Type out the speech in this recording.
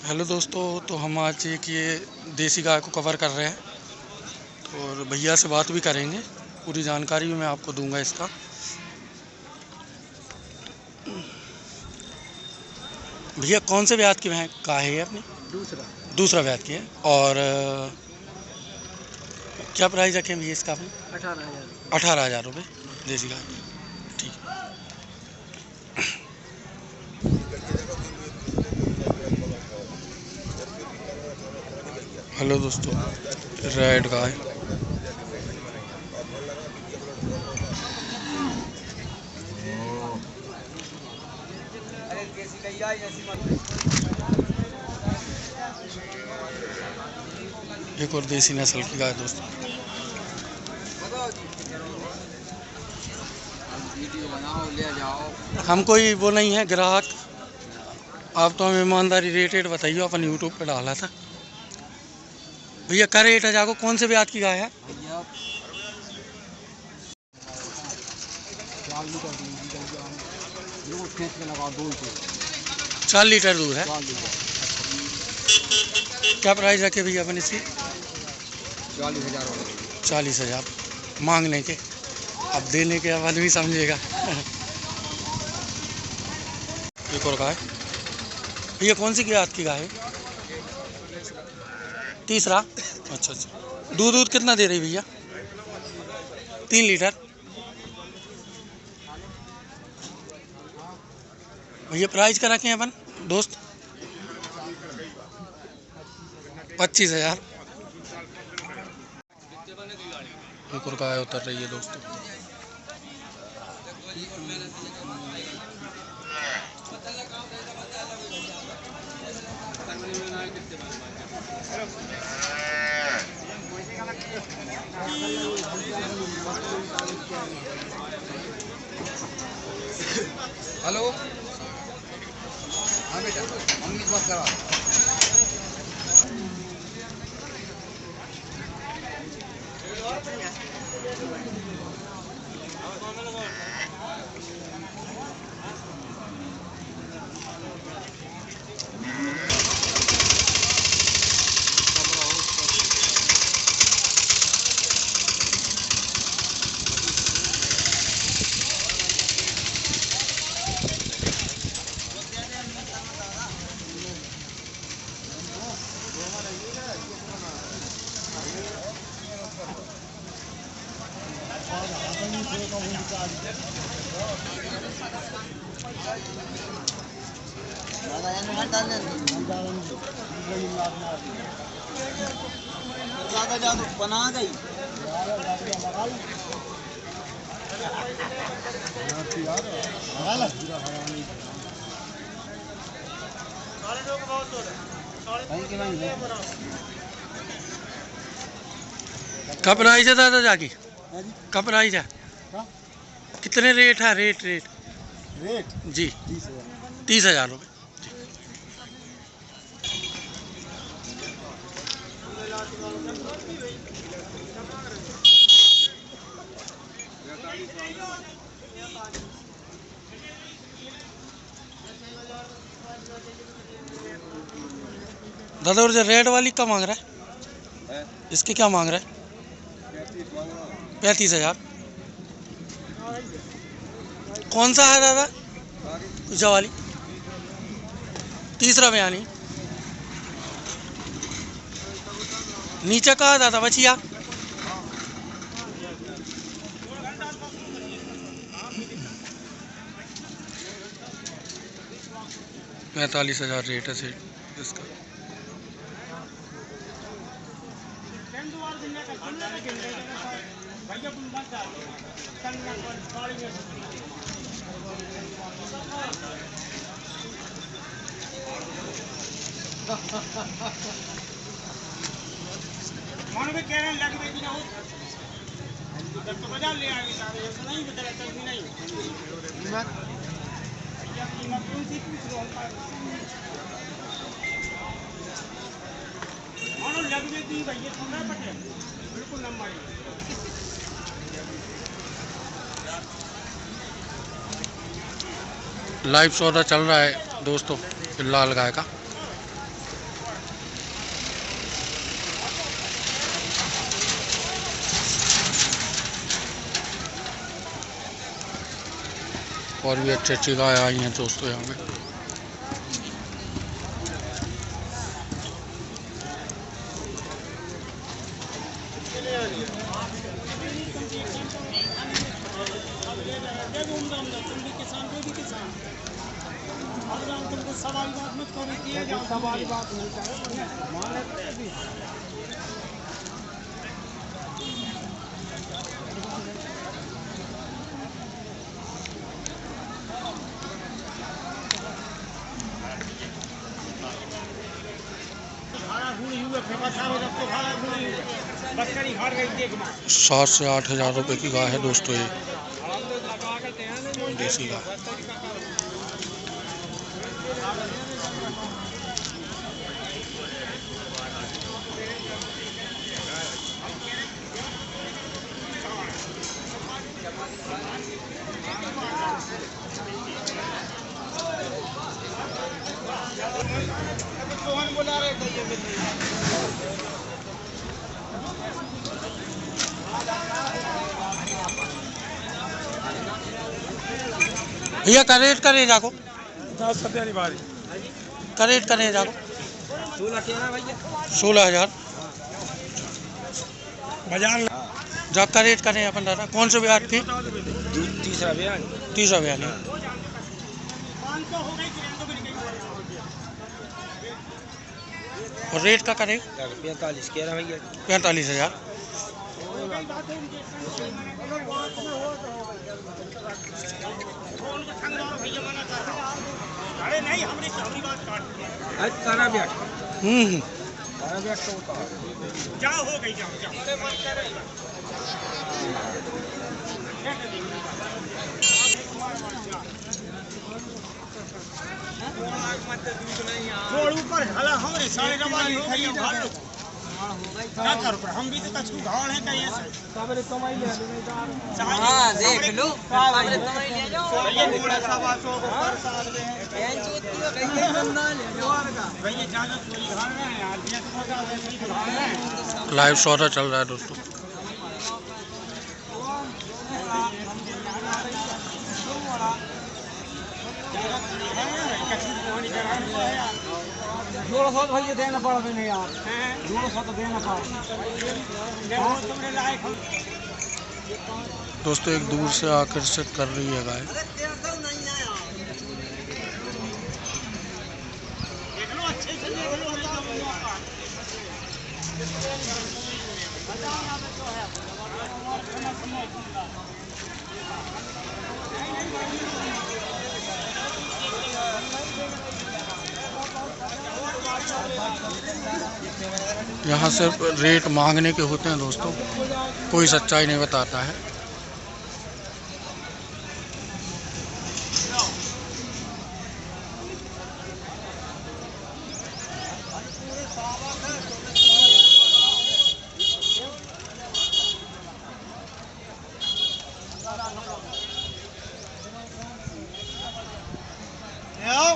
Hello दोस्तों, तो हम आज एक ये देसी गाय को कवर कर रहे हैं और भैया से बात भी करेंगे, पूरी जानकारी भी मैं आपको दूंगा इसका। भैया कौन से ब्यात की गाय है ये अपनी? दूसरा ब्यात की है। और क्या प्राइस रखे हैं भैया इसका आपने? 18,000 रुपये देसी गाय। ठीक है। हेलो दोस्तों, रेड गाय। एक और देसी नस्ल की गाय दोस्तों। हम कोई वो नहीं है ग्राहक, आप तो हमें ईमानदारी रेट बताइए, अपन यूट्यूब पे डाला था। भैया का रेट है जाको, कौन से ब्यात की गाय है? 4 लीटर दूध है। क्या प्राइस रखे भैया अपन इसकी? 40,000 मांगने के, अब देने के अब आदमी समझेगा। एक और गाय। भैया कौन सी ब्यात की गाय है? तीसरा। अच्छा। दूध कितना दे रही भैया? 3 लीटर। भैया प्राइस का रखें अपन दोस्त? 25,000। एक और गाय उतर रही है दोस्तों। हेलो, हाँ बेटा, मम्मी से बात करा। बना गई कब प्राइस है दादा जाकी? कब प्राइस है? कितने रेट है? रेट जी 30,000 रुपये। दादा और जो रेड वाली क्या मांग रहा है? इसके क्या मांग रहा है? 35,000। कौन सा है दादा? ऊंचा वाली, तीसरा बयानी। नीचे का है दादा बचिया? 45,000 रेट है इसका। मन भी कह रहे हैं लग बेटी ना हो जब तो बाजार ले आएंगे सारे ऐसा नहीं बता तब भी नहीं कीमत कौन सी पूछ लो मानो लग बेटी भैया थोड़ा पटे बिल्कुल न मारी। लाइव सौदा चल रहा है दोस्तों लाल गाय का। और भी अच्छी अच्छी गाय आई हैं दोस्तों यहाँ पे। सवाल बात मत करो, सवाल बात नहीं करे। सात से 8 हज़ार रुपये की गाय है दोस्तों ये देसी गाय। भैया का रेट करे जाको, का रेट करे जाको 16,000 बाजार जा का रेट करें अपन दादा। कौन सा ब्याज थी? तीसरा बयान 30 बयान है। और रेट का करें 45 कह रहा भैया 45,000। अरे नहीं हमारी बात काट तारा ब्याज तो जाओ हो गई जाओ छोड़ ऊपर हला हमारे सारे रवानी हो गई क्या करो पर हम भी तो कछु घाड़ है कहीं ऐसे सबरे कमाई ले हां देख लो सबरे कमाई ले जाओ ये बड़ा सवा 100 को पर साल में है कहीं बंदा ले जोर का भैया ज्यादा चोरी घाड़ रहे हैं यार ये तो ज्यादा चोरी घाड़ रहे हैं। लाइव सौदा चल रहा है दोस्तों। जोड़ो सौ भैया देना पड़ा नहीं यार, जोड़ो सौ तो देना पड़ा तुमने लायक दोस्तों एक दूर से आकर्षित कर रही है गाय। यहाँ सिर्फ रेट मांगने के होते हैं दोस्तों, कोई सच्चाई नहीं बताता है। आओ